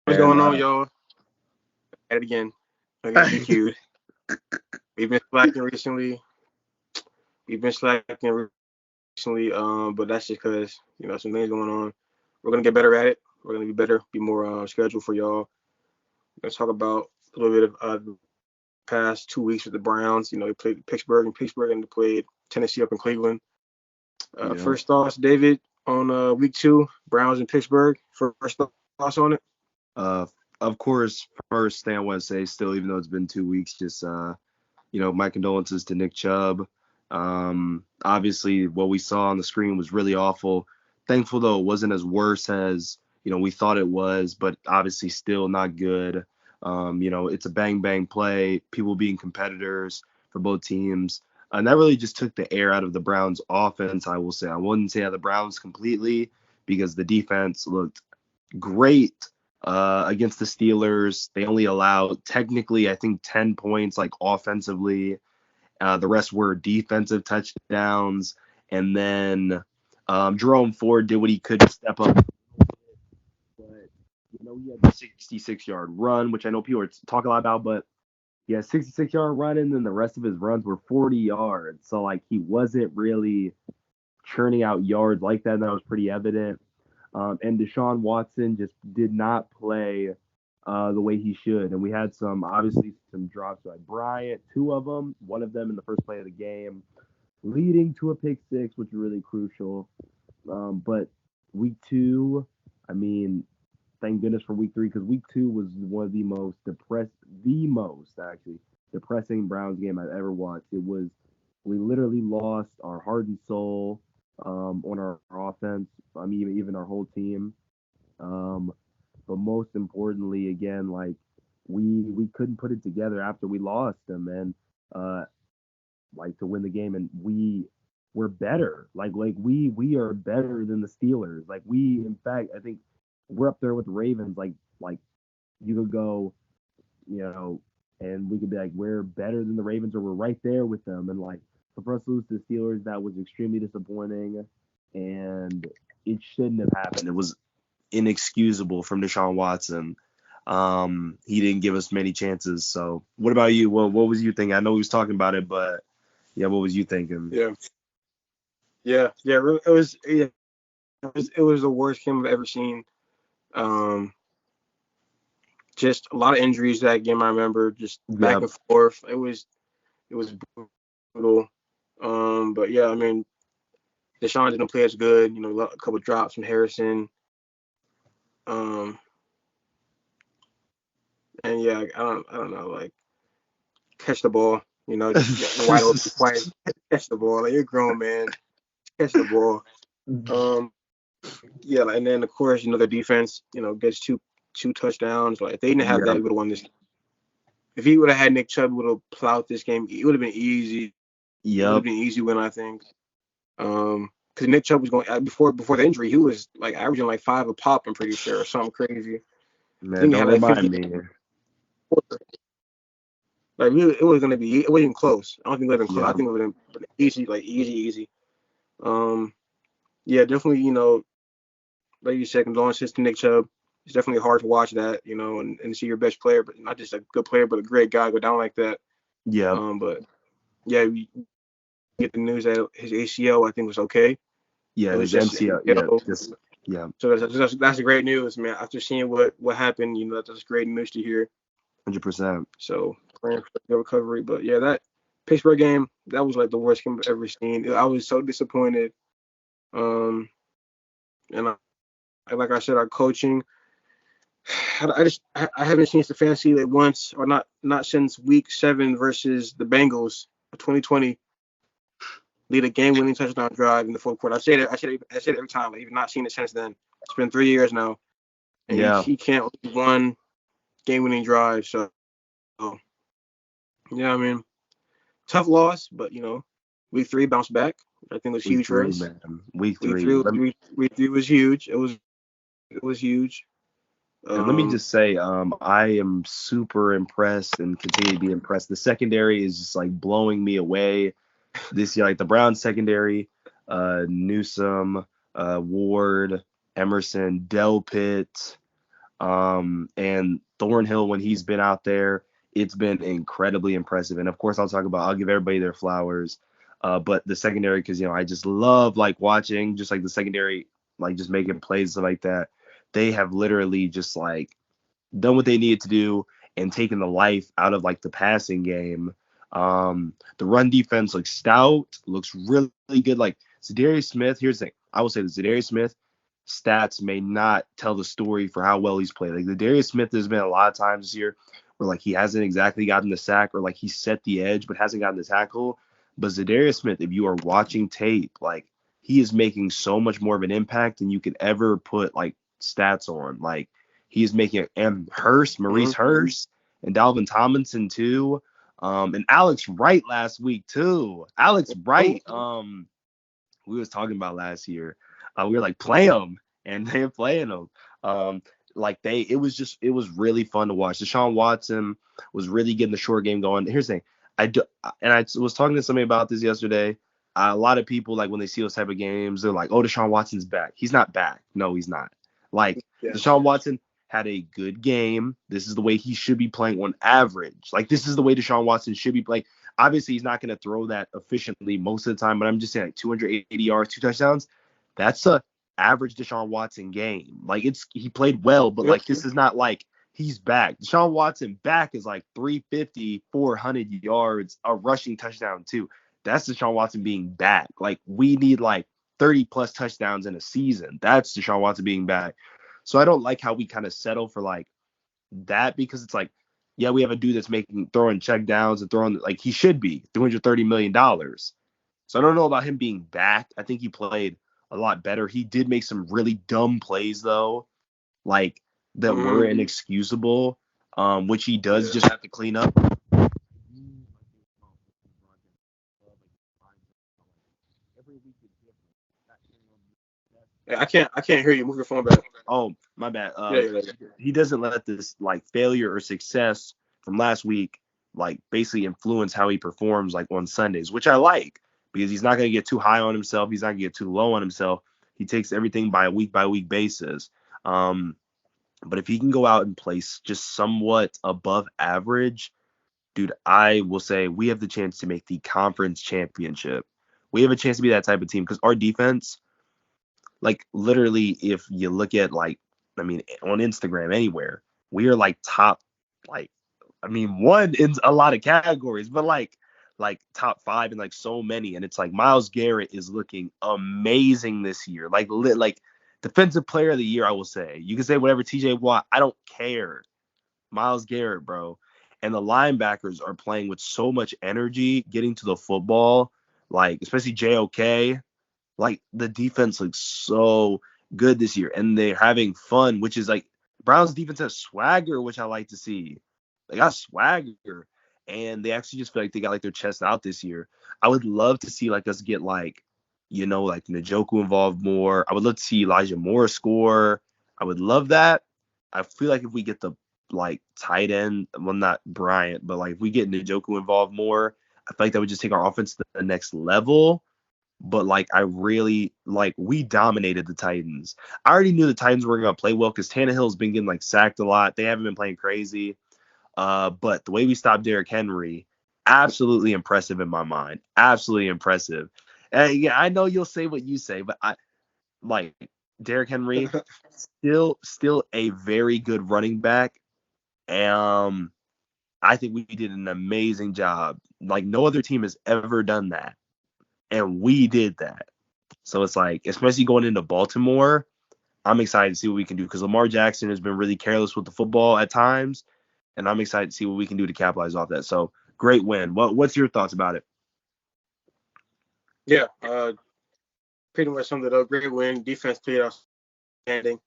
What's And going on, y'all? At it again. I got DQ'd. We've been slacking recently. We've been slacking recently, but that's just because some things going on. We're gonna get better at it. We're gonna be better, be more scheduled for y'all. Let's talk about a little bit of the past 2 weeks with the Browns. They played Pittsburgh, and they played Tennessee up in Cleveland. yeah, First thoughts, David, on week two, Browns and Pittsburgh. First thoughts on it. uh, of course, first thing I want to say, still, even though it's been 2 weeks, just my condolences to Nick Chubb. Obviously, what we saw on the screen was really awful. Thankful though, it wasn't as worse as we thought it was, but obviously still not good. It's a bang bang play, people being competitors for both teams. And that really just took the air out of the Browns offense, I will say. I wouldn't say out of the Browns completely because the defense looked great against the Steelers. They only allowed technically, I think, 10 points like offensively. The rest were defensive touchdowns. And then Jerome Ford did what he could to step up. But, he had the 66-yard run, which I know people talk a lot about, but he had 66-yard run, and then the rest of his runs were 40 yards. So, like, he wasn't really churning out yards like that, and that was pretty evident. And Deshaun Watson just did not play the way he should. And we had obviously some drops by Bryant, two of them, one of them in the first play of the game, leading to a pick six, which is really crucial. But week two, I mean, thank goodness for week three, because week two was one of the most actually depressing Browns game I've ever watched. We literally lost our heart and soul on our offense. I mean, even our whole team. Um, but most importantly, again, like we couldn't put it together after we lost them, and like to win the game, and we're better. Like we are better than the Steelers. Like in fact, I think we're up there with the Ravens. Like you could go, you know, and we could be like we're better than the Ravens, or we're right there with them, and like for us to lose to the Steelers, that was extremely disappointing, and it shouldn't have happened. It was inexcusable from Deshaun Watson. He didn't give us many chances. So, what about you? What was you thinking? I know he was talking about it, but yeah, what was you thinking? Yeah, yeah. It was the worst game I've ever seen. Um, just a lot of injuries that game. I remember just back Yeah, and forth. It was brutal. But yeah, I mean, Deshaun didn't play as good. A couple drops from Harrison. Um, and yeah, I don't know, like catch the ball. You're wide open, quiet, catch the ball. Like you're a grown man, catch the ball. Um, yeah, and then of course, their defense, gets two touchdowns. Like if they didn't have that, yeah, we would have won this. If he would have had Nick Chubb, would have plowed this game. It would have been easy. It would have yep, been an easy win, I think. Because Nick Chubb was going before the injury, he was like averaging like 5 a pop. I'm pretty sure, or something crazy. I man. think he Don't had like remind 50. me. Like really, it wasn't even close. I don't think it was even close. I Yeah, think it would have been easy, like easy. Um, yeah, definitely. Like you said, condolences to Nick Chubb. It's definitely hard to watch that, and see your best player, but not just a good player, but a great guy go down like that. yep, But yeah, we get the news that his ACL, I think, was okay. It yeah. was His just MCL, yeah, ACL. just yeah, So that's great news, man. After seeing what happened, that's great news to hear. 100%. So praying for the recovery. But yeah, that Pittsburgh game, that was like the worst game I've ever seen. I was so disappointed. Um, and like I said, our coaching, I haven't seen Stefanski like once, or not since Week 7 versus the Bengals, 2020, lead a game-winning touchdown drive in the fourth quarter. I say it every time. Like, you've not seen it since then. It's been 3 years now, and he, Yeah, he can't lead one game-winning drive. So yeah, I mean, tough loss, but Week 3 bounced back. I think it was week huge for three, us. man. Week Week three. three, week three was huge. It was huge. And let me Um, just say, I am super impressed and continue to be impressed. The secondary is just like blowing me away this year. Like the Browns secondary, Newsome, Ward, Emerson, Delpit. And Thornhill, when he's been out there, it's been incredibly impressive. And of course, I'll give everybody their flowers. But the secondary, because I just love like watching just like the secondary, like just making plays like that. They have literally just like done what they needed to do and taken the life out of like the passing game. The run defense looks stout, looks really good. Like Zadarius Smith, here's the thing. I will say that Zadarius Smith stats may not tell the story for how well he's played. Like Zadarius Smith, there's been a lot of times this year where like he hasn't exactly gotten the sack or like he set the edge but hasn't gotten the tackle. But Zadarius Smith, if you are watching tape, like he is making so much more of an impact than you could ever put like stats on. Like he is making it, and Maurice Hurst, and Dalvin Tomlinson too. And Alex Wright last week too. Alex Wright, we was talking about last year. We were like, play him, and they're playing him. It was really fun to watch. Deshaun Watson was really getting the short game going. Here's the thing, I was talking to somebody about this yesterday. A lot of people, like when they see those type of games, they're like, oh, Deshaun Watson's back. He's not back. No, he's not. Like Deshaun Watson had a good game. This is the way he should be playing on average. Like this is the way Deshaun Watson should be playing. Obviously, he's not going to throw that efficiently most of the time, but I'm just saying like 280 yards, 2 touchdowns. That's a average Deshaun Watson game. Like he played well, but like this is not like he's back. Deshaun Watson back is like 350, 400 yards, a rushing touchdown too. That's Deshaun Watson being back. Like we need like 30 plus touchdowns in a season. That's Deshaun Watson being back. So I don't like how we kind of settle for like that, because it's like, yeah, we have a dude that's throwing check downs and throwing like he should be $330 million. So I don't know about him being back. I think he played a lot better. He did make some really dumb plays though, like that were inexcusable, which he does just have to clean up. I can't hear you. Move your phone back. Oh, my bad. Yeah. He doesn't let this like failure or success from last week like basically influence how he performs like on Sundays, which I like, because he's not going to get too high on himself. He's not going to get too low on himself. He takes everything by week basis. But if he can go out and place just somewhat above average, dude, I will say we have the chance to make the conference championship. We have a chance to be that type of team because our defense, like literally, if you look at like, I mean, on Instagram, anywhere, we are like top, like, I mean, one in a lot of categories, but like top 5 in like so many. And it's like Myles Garrett is looking amazing this year. Like defensive player of the year, I will say. You can say whatever, TJ Watt, I don't care. Myles Garrett, bro. And the linebackers are playing with so much energy, getting to the football, like especially JOK. Like the defense looks so good this year, and they're having fun, which is like Browns defense has swagger, which I like to see. They got swagger, and they actually just feel like they got like their chest out this year. I would love to see like us get like, like Njoku involved more. I would love to see Elijah Moore score. I would love that. I feel like if we get the like tight end, well, not Bryant, but like if we get Njoku involved more, I feel like that would just take our offense to the next level. But like I really like we dominated the Titans. I already knew the Titans were gonna play well because Tannehill's been getting like sacked a lot. They haven't been playing crazy. But the way we stopped Derrick Henry, absolutely impressive in my mind. Absolutely impressive. Yeah, I know you'll say what you say, but I like Derrick Henry, still a very good running back. I think we did an amazing job. Like no other team has ever done that. And we did that. So it's like, especially going into Baltimore, I'm excited to see what we can do because Lamar Jackson has been really careless with the football at times, and I'm excited to see what we can do to capitalize off that. So great win. What's your thoughts about it? Yeah, pretty much summed it up. Great win. Defense played outstanding.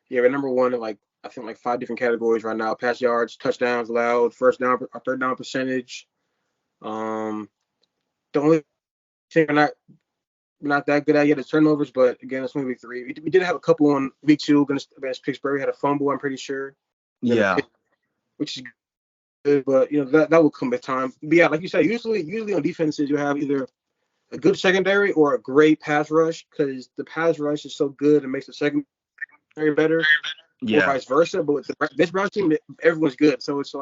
Yeah, we're number one in like I think like 5 different categories right now: pass yards, touchdowns allowed, first down, or third down percentage. The only thing we're not that good at yet is turnovers, but again, it's only week 3. We did have a couple on week 2 against Pittsburgh. We had a fumble, I'm pretty sure. Yeah. Which is good, but that will come with time. But yeah, like you said, usually on defenses you have either a good secondary or a great pass rush because the pass rush is so good and makes the secondary better. or Yeah. vice versa. But with this Browns team, everyone's good. So it's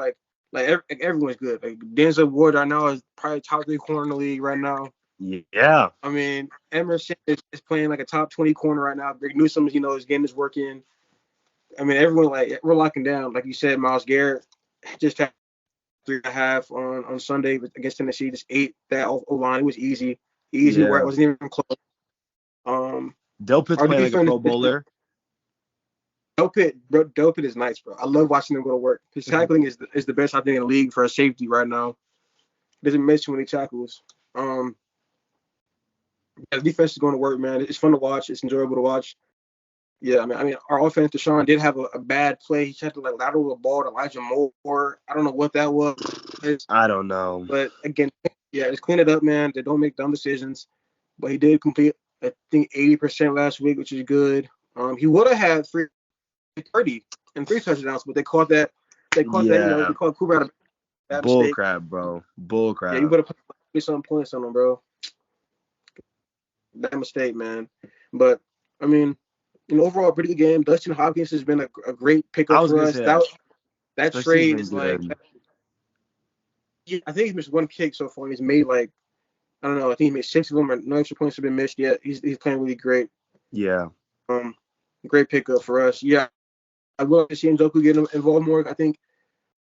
everyone's good. Like Denzel Ward right now is probably top 3 corner in the league right now. Yeah. I mean, Emerson is playing like a top 20 corner right now. Greg Newsome, is getting his work in. I mean, everyone we're locking down. Like you said, Myles Garrett just had 3.5 on Sunday against Tennessee. Just ate that O line. It was easy, where it Yeah. wasn't even close. Delpit's Our playing like a defense Pro Bowler. Delpit is nice, bro. I love watching him go to work. His tackling is the best I think in the league for a safety right now. He doesn't miss too many tackles. The defense is going to work, man. It's fun to watch. It's enjoyable to watch. Yeah, I mean, our offense, Deshaun did have a bad play. He tried to like lateral the ball to Elijah Moore. I don't know what that was, I don't know. but again, yeah, just clean it up, man. They don't make dumb decisions. But he did complete, I think, 80% last week, which is good. He would have had 330 and 3 touchdowns, but they caught that. Yeah. They caught Cooper out of that Bull mistake. crap, bro. Bull Yeah, you crap. better put some points on him, bro. That mistake, man. But I mean, overall, pretty good game. Dustin Hopkins has been a great I pickup was for gonna us. say that. That Dusty's trade been is like, good. I think he's missed one kick so far. He's made like, I don't know. I think he made 6 of them, and no extra points have been missed yet. He's playing really great. Yeah. Um, Great pickup for us. Yeah, I would like to see Njoku get involved more. I think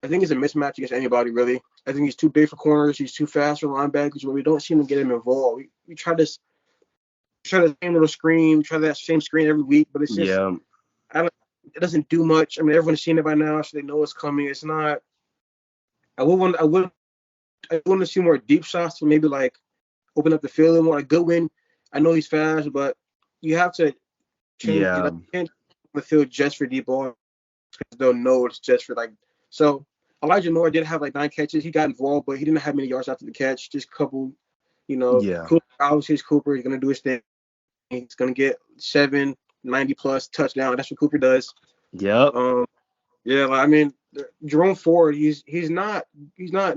it's a mismatch against anybody really. I think he's too big for corners. He's too fast for linebackers. But we don't seem to get him involved. We try the same little screen, try that same screen every week, but it's just Yeah. I don't. It doesn't do much. I mean, everyone's seen it by now, so they know it's coming. It's not. I want to see more deep shots to maybe like open up the field and more. Like Goodwin, I know he's fast, but you have to change. Yeah. You can't the field just for deep ball because they'll know it's just for like. So Elijah Moore did have like 9 catches. He got involved, but he didn't have many yards after the catch. Just a couple. Yeah. Cooper, obviously it's Cooper. He's gonna do his thing. He's gonna get 90 plus touchdown. That's what Cooper does. Yep. Yeah, like, I mean, Jerome Ford, he's not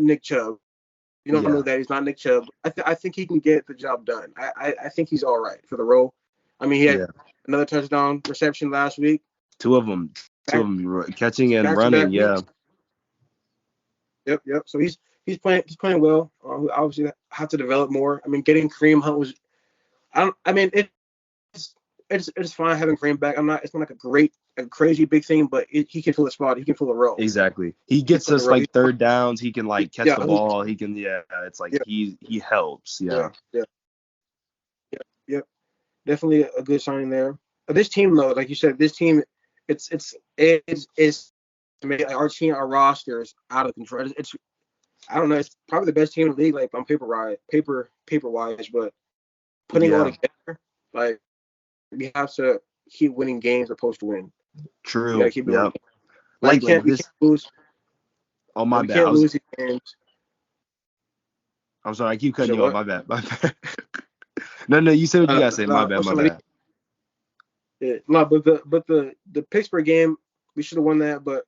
Nick Chubb. You don't know Yeah. that he's not Nick Chubb. I think he can get the job done. I think he's all right for the role. I mean, he had Yeah. another touchdown reception last week. Two of them. Back, Catching and back to running. back Yeah. weeks. Yep. So he's playing well. We obviously have to develop more. I mean, getting Kareem Hunt was. I don't. I mean, it's fine having Kareem back. It's not like a crazy big thing, but he can fill the spot. He can fill the role. Exactly. He He can gets fill the us role. like third downs. He can like catch Yeah, the ball. He can. Yeah. It's like yeah, he helps. yeah, Yeah. yeah, yeah, yeah. Definitely a good signing there. This team, though, like you said, this team, it's like our team, our roster is out of control. It's I don't know. It's probably the best team in the league, like on paper wise, but putting it all Yeah. together, like we have to keep winning games opposed to win. We got to True. keep winning. Yep. Like Like we can't this. lose. Oh Like my we bad. can't lose these games. I'm sorry. I keep You cutting said you off. what? My bad. My bad. No. You said what you gotta say. My No, bad. My also, like, bad. yeah, no, but the Pittsburgh game, we should have won that, but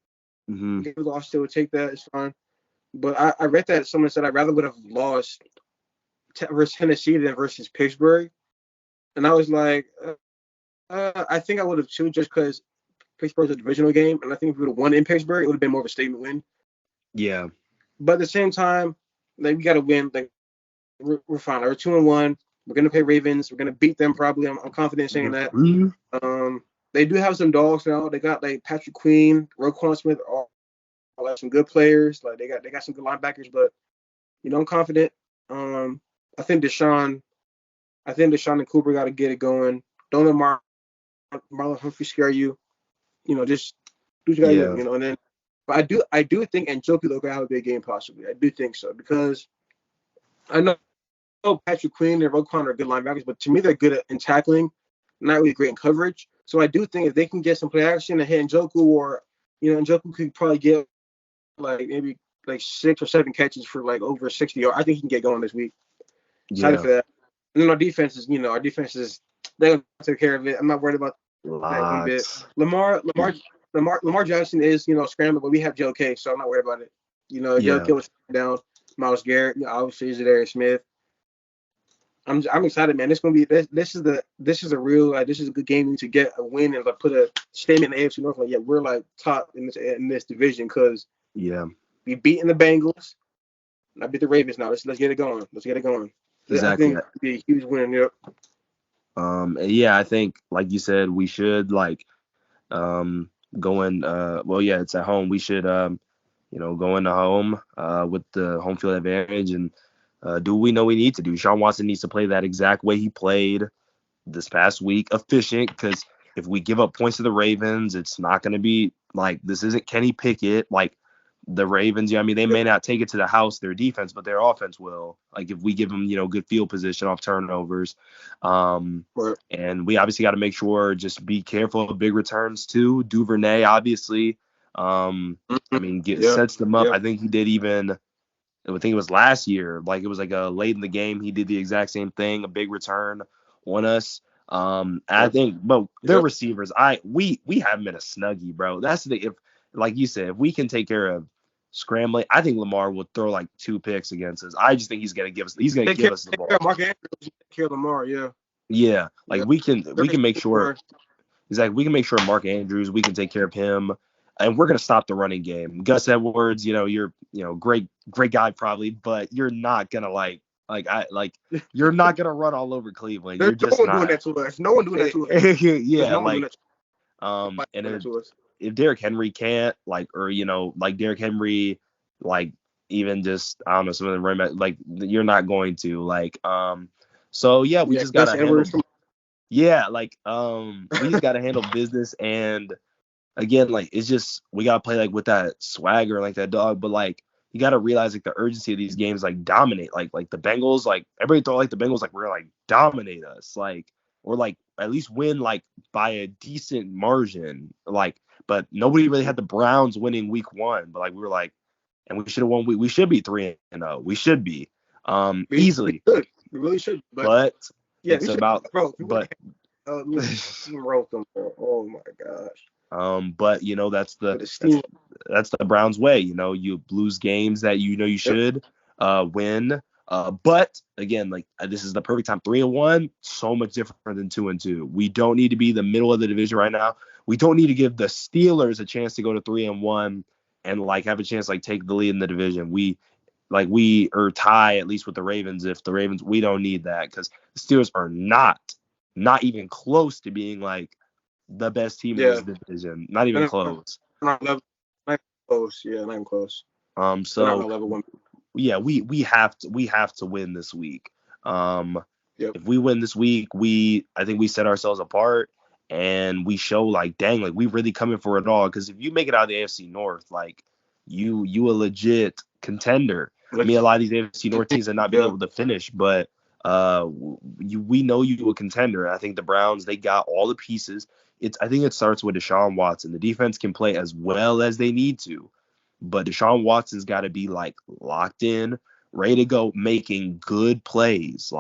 Hmm. we lost. Still would take that. It's fine. But I read that someone said I'd rather would have lost versus Tennessee than versus Pittsburgh, and I was like, I think I would have too, just because Pittsburgh's a divisional game, and I think if we would have won in Pittsburgh, it would have been more of a statement win. Yeah. But at the same time, like we got to win. Like we're fine. We're 2-1. We're gonna play Ravens. We're gonna beat them probably. I'm confident saying that. Mhm. They do have some dogs now. They got like Patrick Queen, Roquan Smith, all like some good players. Like they got some good linebackers, but I'm confident. Um, I think Deshaun. I think Deshaun and Cooper got to get it going. Don't let Marlon Humphrey scare you. Just do what you gotta do. Yeah. And then, but I do think Njoku though gonna have a big game possibly. I do think so because I know Patrick Queen and Roquan are good linebackers, but to me they're good in tackling, not really great in coverage. So I do think if they can get some play action and hit Njoku, or Njoku could probably get like maybe like 6 or 7 catches for like over 60 yards. I think he can get going this week. Excited Yeah. for that. And then our defense is they're gonna take care of it. I'm not worried about that one bit. Lots. Lamar Jackson is scrambling, but we have Joe K, so I'm not worried about it. Joe Yeah. K was down. Myles Garrett, obviously is there. Smith. I'm excited, man. This gonna be this is a real this is a good game to get a win and like put a statement in the AFC North. Like, yeah, we're like top in this division because Yeah, we beating the Bengals. I beat the Ravens now. Let's get it going. Let's get it going. I exactly. think it'd be a huge win. Yep. And yeah, I think like you said, we should like going. Well, yeah, it's at home. We should go into home with the home field advantage and do what we know we need to do. Sean Watson needs to play that exact way he played this past week, efficient, because if we give up points to the Ravens, it's not going to be like this isn't Kenny Pickett. Like the Ravens, I mean, they may not take it to the house, their defense, but their offense will. Like if we give them, good field position off turnovers. Right. And we obviously got to make sure just be careful of big returns too. Duvernay, obviously. I mean, Yeah. sets them up. Yeah. I think he did even I think it was last year. Like it was like a late in the game, he did the exact same thing, a big return on us. I Yep. think, but their Yep. receivers, we haven't been a snuggie, bro. That's the if like you said, if we can take care of scrambling, I think Lamar will throw like 2 picks against us. I just think he's gonna give us the Take care ball. of Mark Andrews. Take care of Lamar. Yeah. Yeah, like Yeah. we can make sure exactly. We can make sure Mark Andrews, we can take care of him, and we're gonna stop the running game. Gus Edwards, you're great guy probably, but you're not gonna you're not gonna run all over Cleveland. There's You're no just one doing not. that to us. No one doing that to us. There's Yeah, no one doing like that. Nobody and doing that to us. if Derrick Henry can't or like Derrick Henry like even just I don't know some of the running back like you're not going to so yeah we Yeah. just Gus gotta handle Edwards. yeah, we just gotta handle business and again, like it's just we gotta play like with that swagger, like that dog, but like you gotta realize like the urgency of these games like dominate. Like the Bengals, like everybody thought like the Bengals like we're gonna like dominate us, like or like at least win like by a decent margin. Like, but nobody really had the Browns winning week 1, but like we were like and we should have won we should be 3-0. We should be We easily. should. We really should. But But yeah, we it's should. about Bro, if we would but steam roast them. Bro. Oh my gosh. but With the steam. that's the Browns way. You lose games that you Yep. should win. But again, like this is the perfect time. 3-1, so much different than 2-2. We don't need to be the middle of the division right now. We don't need to give the Steelers a chance to go to 3-1 and like have a chance like take the lead in the division. We or tie at least with the Ravens. If the Ravens, we don't need that because the Steelers are not even close to being like the best team in Yeah. this division. Not even They're close. not level. Not close. Yeah, not even close. They're not So my level one. yeah, we have to win this week. Yep. If we win this week, I think we set ourselves apart and we show like dang, like we really coming for it all. Because if you make it out of the AFC North, like you a legit contender. I mean, a lot of these AFC North teams have not been Yeah. able to finish, but we know you a contender. I think the Browns they got all the pieces. I think it starts with Deshaun Watson. The defense can play as well as they need to, but Deshaun Watson's got to be like locked in, ready to go, making good plays.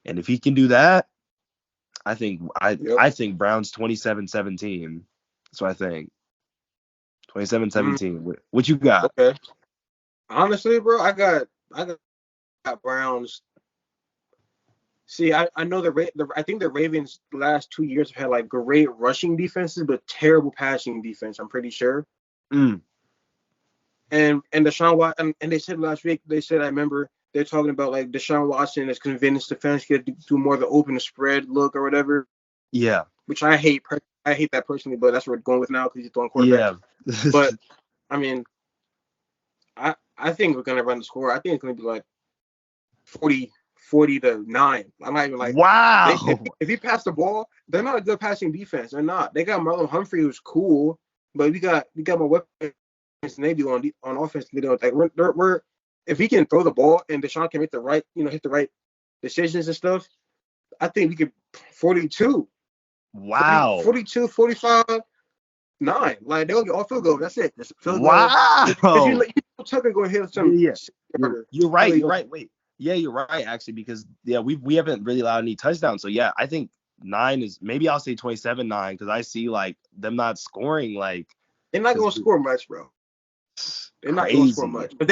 And if he can do that, I think Yep. I think Browns 27-17. That's what I think. 27-17. What you got? Okay. Honestly, bro, I got Browns. See, I know I think the Ravens the last 2 years have had like great rushing defenses, but terrible passing defense. I'm pretty sure. Mm, And Deshaun Watson, and they said last week, I remember they're talking about like Deshaun Watson is convinced the fans get to do more of the open spread look or whatever, yeah. which I hate. I hate that personally, but that's what we're going with now because he's throwing quarterback. Yeah. But I mean, I think we're gonna run the score. I think it's gonna be like 40-9. I'm not even like Wow. if he passed the ball, they're not a good passing defense. They're not. They got Marlon Humphrey who's cool, but we got more weapons than they do on offense. They don't like we're if he can throw the ball and Deshaun can make the right hit the right decisions and stuff. I think we could 42, Wow. 42, 45, 9. Like they'll get all field goal. That's it. Just field goal. Wow. You know Tucker going to hit some. Yeah. You're right. Really You're right. Wait. Yeah, you're right actually because we haven't really allowed any touchdowns. So yeah, I think 9 is maybe I'll say 27-9 because I see like them not scoring like they're not going to score much, bro. They're not going to score crazy. much. If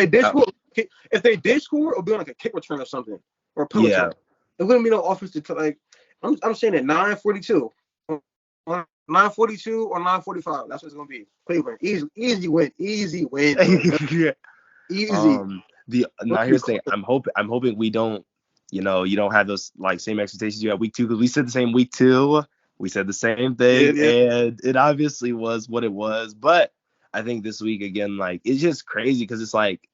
they did score, it'll be like a kick return or something or a punt Yeah. return. It wouldn't be no offense to like. I'm saying at 9:42, 9:42 or 9:45. That's what it's gonna be. Cleveland, easy win, bro. Yeah. Easy. Now here's the thing. I'm hoping we don't, you don't have those like same expectations you had week 2, because we said the same week 2. We said the same Yeah, thing, yeah. and it obviously was what it was. But I think this week again, like it's just crazy because it's like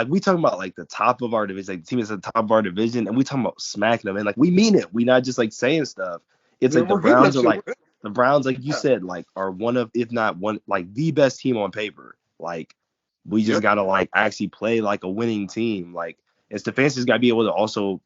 we talking about like the top of our division, like the team is at the top of our division, and we talking about smacking them, and like we mean it. We not just like saying stuff. It's like We're hitting that shit. The Browns, like you Yeah. said, like are one of, if not one, like the best team on paper. Like we just Yep. gotta like actually play like a winning team. Like, and Stefanski's gotta be able to also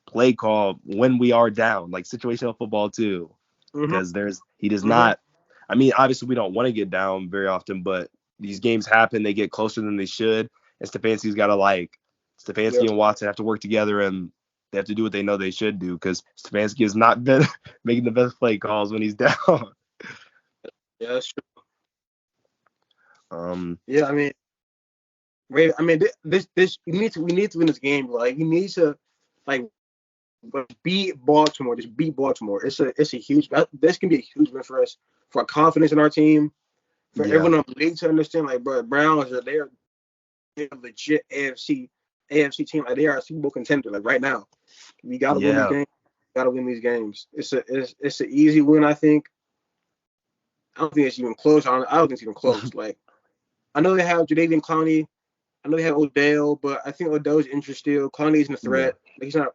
play call when we are down, like situational football too. Mhm. Because he does Mhm. not. I mean, obviously we don't want to get down very often, but these games happen. They get closer than they should, and Stefanski's got to Stefanski Yep. and Watson have to work together, and they have to do what they know they should do, because Stefanski has not been making the best play calls when he's down. Yeah, that's true. um, Yeah, I mean, wait. I mean, this we need to win this game. Like, you need to like beat Baltimore. Just beat Baltimore. It's a huge. This can be a huge win for us, for our confidence in our team, for yeah, everyone on the league to understand. Like, bro, Browns are they're a legit AFC team. Like, they are a Super Bowl contender. Like right now, we gotta win these yeah, games. Gotta win these games. It's an easy win. I think. I don't think it's even close. I don't think it's even close. Like, I know they have Jadeveon Clowney. I know they have Odell, but I think Odell's injured still. Clowney isn't a yeah, threat. Like, he's not.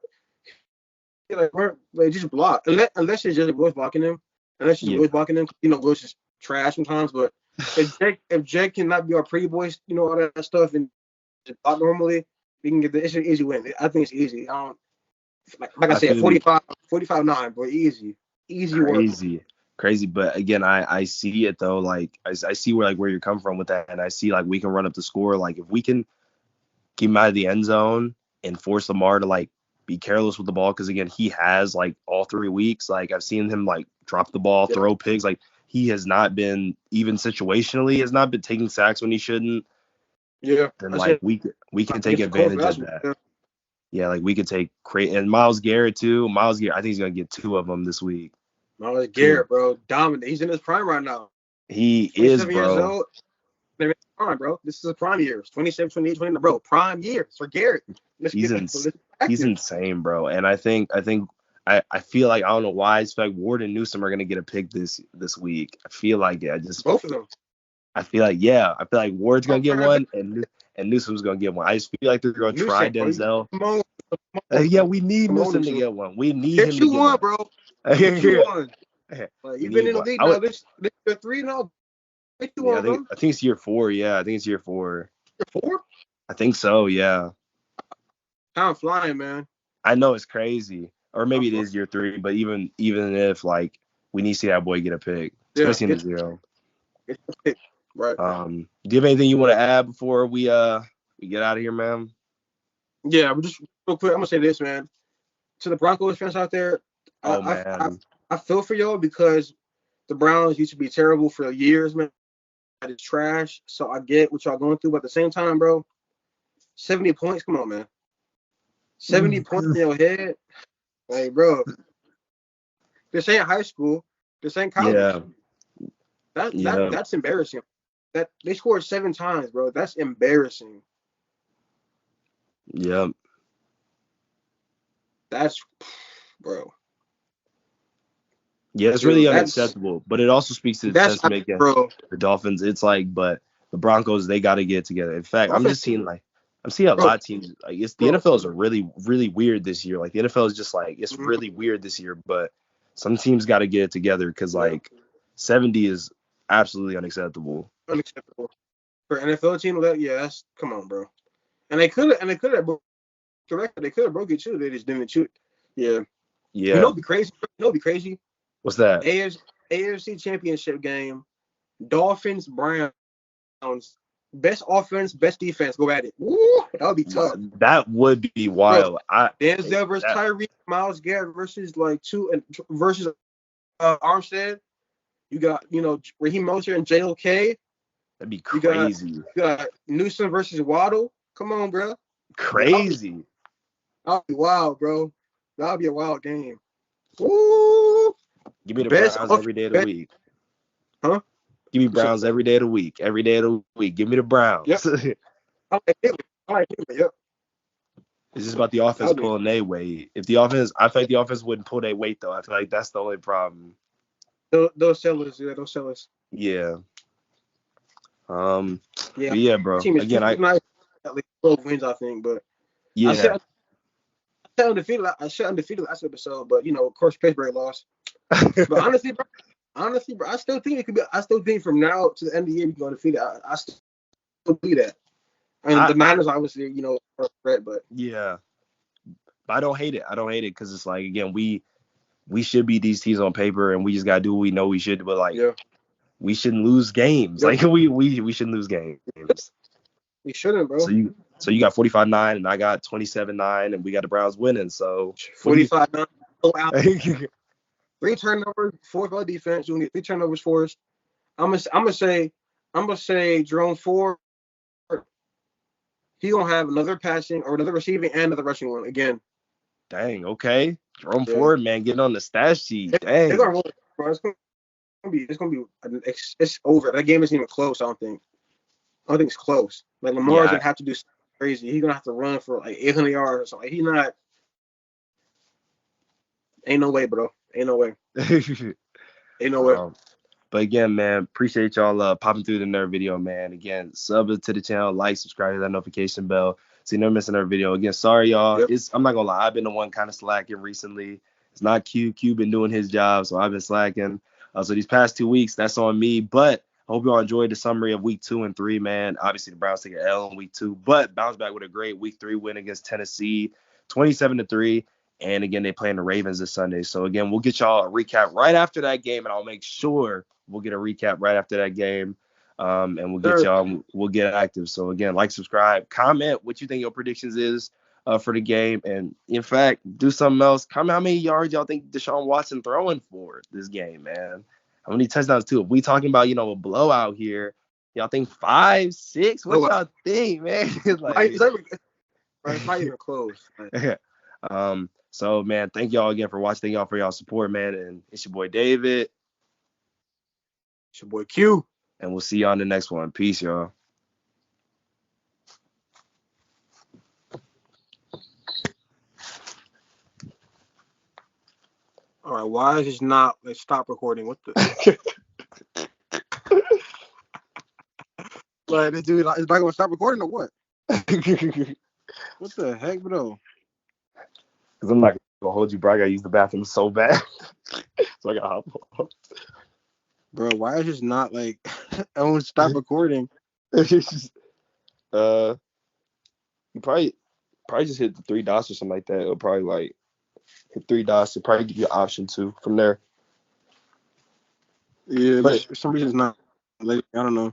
Like just block. Unless it's just Willis blocking him. Unless it's yeah. Willis blocking him. Willis is trash sometimes. But if Jake cannot be our pretty boys, all that stuff, and just block normally, we can get it's an easy win. I think it's easy. I don't like I I said, feel you. 45-9, but easy work. Crazy. But again, I see it though. Like I see where you're coming from with that, and I see like we can run up the score. Like if we can keep him out of the end zone and force Lamar to like be careless with the ball, because again he has like all 3 weeks. Like I've seen him like drop the ball, Yeah, throw pigs. Like he has not been, even situationally, has not been taking sacks when he shouldn't. yeah. Then I like said we can take against the Colts advantage last of week. that. Yeah. Yeah, like we could take and Miles Garrett too. Miles Garrett, I think he's gonna get 2 of them this week. Miles Two. Garrett, bro, dominant. He's in his prime right now. He is, 27 years bro. old. They're in prime, bro. This is a prime years. 27, 28, 29, bro. Prime years for Garrett. Let's He's get in, let's he's active. insane, bro. And I feel like, I don't know why, I feel like Ward and Newsom are gonna get a pick this week. I feel like it. Both of them. I feel like Ward's gonna get one, and Newsom's gonna get one. I just feel like they're gonna try Newsom, bro. Denzel. On, Yeah, we need come on, Newsom to Newsom. get one. We need him Get to you get one, one. bro. Get you we one. Like, you've been need in the one. league now. This you're 3 now. Get you Yeah, one, bro. I think it's year 4. Yeah, I think it's year 4. You're 4? I think so. Yeah. Time flying, man. I know it's crazy, or Time maybe it flying. is year 3. But even if like we need to see that boy get a pick, Yeah, especially in the zero. get your pick. Right. Do you have anything you want to add before we get out of here, man? Yeah, but just real quick, I'm gonna say this, man. To the Broncos fans out there, Oh I I, man, I feel for y'all because the Browns used to be terrible for years, man. It's trash. So I get what y'all going through, but at the same time, bro, 70 points. Come on, man. 70 points in your head. Like, bro, this ain't high school. This ain't college. yeah, That yeah, that's embarrassing. That they scored 7 times, bro. That's embarrassing. yeah. That's bro. Yeah, it's really Dude, unacceptable, but it also speaks to the that's testament against bro. the Dolphins. It's like, but the Broncos, they got to get together. In fact, Offense, I'm seeing a bro, lot of teams. Like, the bro. NFL is really, really weird this year. Like the NFL is just like, it's Mhm. really weird this year. But some teams got to get it together, because Yeah, like 70 is absolutely unacceptable. unacceptable for an NFL team. Yeah, that's come on, bro. And they could have broke the record. They could have broke it too. They just didn't shoot. Yeah. Yeah. It'd be crazy. It'd be crazy. What's that? AFC Championship game. Dolphins, Browns. Best offense, best defense. Go at it. Woo, that would be tough, That would be bro. wild. Denzel versus That, Tyreek, Miles Garrett versus like versus Armstead. You got Raheem Mostert and JOK. that'd be You got crazy. you got Newsom versus Waddle. Come on, bro. That'd Crazy. be wild, bro. That'll be a wild game. Ooh, Give me the best Browns offense, every day of the best, week. huh? Give me You said, Browns every day of the week. Every day of the week. Give me the yep. Browns. I like Cleveland. I like Cleveland. Yep. It's just about the offense That'll be pulling their weight. If the offense, I feel like the offense wouldn't pull their weight though. I feel like that's the only problem. those sellers. Yeah, those sellers. Yeah. Um. Yeah, But yeah, bro. team is too Again, nice. At least 12 wins, I think. But I yeah. said I said undefeated. I said undefeated last episode, but of course, Pittsburgh lost. But honestly, bro, I still think it could be. I still think from now to the end of the year we can go undefeated. I still believe that. I mean, I, the I, Niners obviously, are a threat, but yeah. But I don't hate it. I don't hate it because it's like again, we should beat these teams on paper, and we just gotta do what we know we should. But like, yeah, we shouldn't lose games. yep, Like we shouldn't lose games. we shouldn't, So bro. you got 45-9, and I got 27-9, and we got the Browns winning. So what do you? 45 out, 3 turnovers, 4 defense. You need 3 turnovers for us. I'm gonna say Jerome Ford. He gonna have another passing or another receiving and another rushing one again. Dang. Okay. Jerome Yeah, Ford, man, getting on the stat sheet. they're gonna Dang. roll, bro. It's gonna be it's over. That game isn't even close. I don't think it's close. Like Lamar's Yeah. gonna have to do something crazy. He's gonna have to run for like 800 yards or something. Like, he's not. Ain't no way, bro. Ain't no way. Ain't no way. um, But again, man, appreciate y'all popping through the nerd video, man. Again, sub to the channel, like, subscribe to that notification bell so you never miss another video. Again, sorry y'all. Yep. I'm not gonna lie, I've been the one kind of slacking recently. It's not Q. Q been doing his job, so I've been slacking. So these past 2 weeks, that's on me. But I hope y'all enjoyed the summary of week 2 and 3, man. Obviously the Browns take an L in week 2, but bounce back with a great week 3 win against Tennessee, 27-3. And again, they playing the Ravens this Sunday. So again, we'll get y'all a recap right after that game, and I'll make sure we'll get a recap right after that game. And Sure. we'll get active. So again, like, subscribe, comment what you think your predictions is for the game. And in fact, do something else. Comment how many yards y'all think Deshaun Watson throwing for this game, man. How many touchdowns too? If we talking about, a blowout here, y'all think 5, 6? What Oh, y'all think, man? it's Like, not even, bro, it's not even close. Like, so man, thank y'all again for watching. Thank y'all for y'all support, man. And it's your boy David. it's your boy Q. And we'll see y'all in the next one. Peace, y'all. All right, why is this not? Let's stop recording. What the? Like, this dude is not gonna stop recording or what? What the heck, bro? Because I'm not gonna hold you, bro. I gotta use the bathroom so bad. So I gotta hop off. Bro, why is this not like? I won't stop recording. uh, you probably just hit the 3 dots or something like that. It'll probably like hit 3 dots. It'll probably give you an option to from there. Yeah, but But for some reason it's not. Like, I don't know.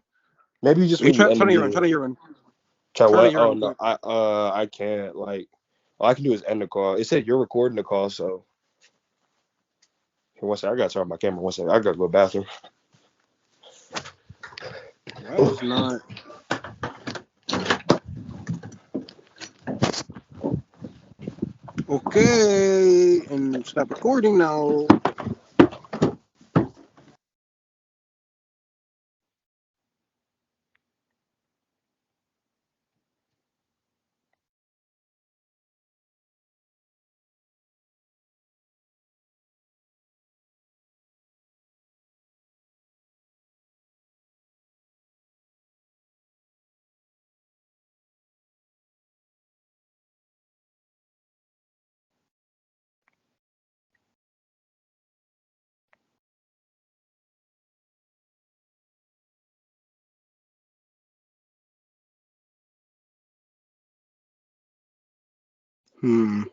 maybe you just You when you try end the to your run. video. Try to your run. Try Try to what? your Oh run no, quick. I can't. Like, all I can do is end the call. It said you're recording the call, so here, one second. I gotta turn off my camera. One second. I gotta go to the bathroom. Why is not? Okay, and stop recording now. Hmm.